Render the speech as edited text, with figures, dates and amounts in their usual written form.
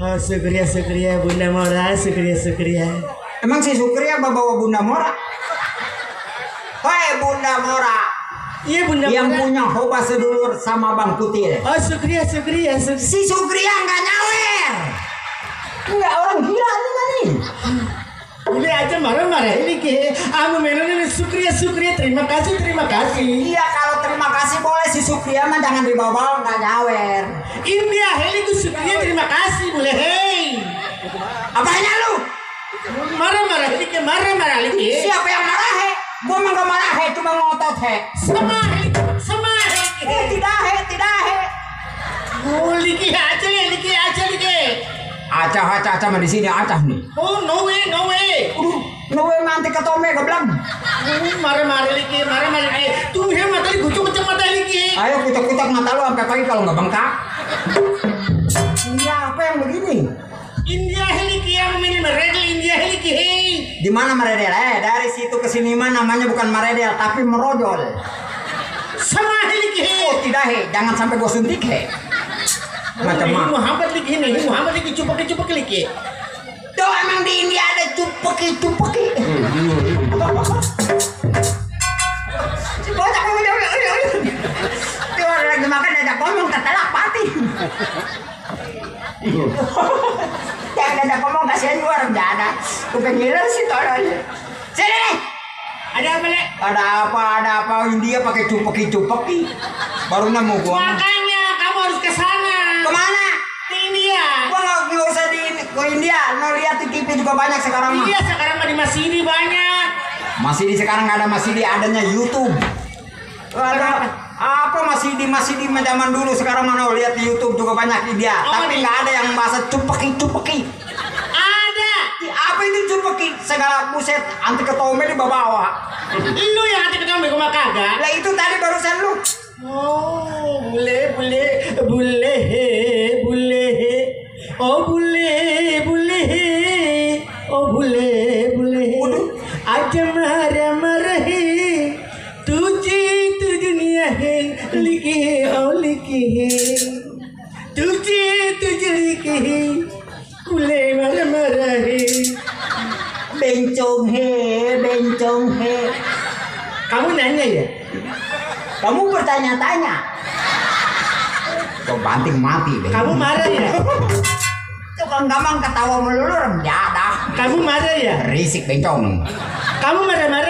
Oh, syukria Bunda Mora, syukria. Emang si Sukria bawa Bunda Mora? Hei Bunda Mora. Iya Bunda yang Mora. punya hoba sedulur sama Bang Kutil. Oh, syukria. Si Sukria nggak nyawer. Enggak, orang gila nih. Ini aja marah-marah ini ke. Amu menurut syukria. Terima kasih. Iya, kalau terima kasih boleh, si Sukria mah jangan dibawa-bawa, nggak nyawer. India, heli ku syukria terima kasih boleh. Hei. Apanya lu? Marah-marah ini ke marah-marah ini. Siapa yang marah he? Gua mah nggak marah he, cuma ngotot he. Sama he. Tidak he. Oh, liki aja liki. Acah mah di sini acah nih. Oh, no way. No way manti ketome geblang. Marah-marah liki. Tuh he mata li kucuk mata liki. Ayo kucak mata lu sampai pagi kalau nggak bengkak. Iya, apa yang begini? India heliki yang ini meredel India heliki hei. Di mana meredel? Dari situ ke sini mah namanya bukan meredel tapi merodol. Sama heliki hei. Oh tidak he, jangan sampai gua suntik he. Macam mana? Muhammad liki cupak liki. Tuh emang di India ada cupeki. Si bocah Tuh orang lagi makan ada ngomong ketelak pati. Yang ada ngomong kasihan gua orang nggak ada. Kepengiran sih tolong. Sini nih. Ada apa le? Ada apa? India pakai cupeki. Baru nemu gua. Makanya kamu harus ke sana. Kemana? Ke India. Gua nggak usah ke India. Mau lihat di TV juga banyak sekarang mah. Iya sekarang mah di Masjid banyak. Masih sekarang nggak ada Masjid, adanya YouTube. Ada apa masih di zaman dulu, sekarang mana lihat di YouTube juga banyak India. Tapi nggak ada yang bahasa cupeki. Ada. Apa itu cupeki? Segala buset anti ketome di bawah. Lu yang hati ketemu gua mah kagak. Lah itu tadi barusan lu. Oh, boleh. Oh, boleh. Aja marah he. तुझे तू दुनिया है लिखी है तुझे लिखी है कुले मर है Bencong he. Kamu nanya ya? Kamu bertanya-tanya. Kok banting mati deh. Kamu marah ya? Tukang gampang ketawa melulu rendah dah. Kamu marah ya? Risik bencong. Kamu marah-marah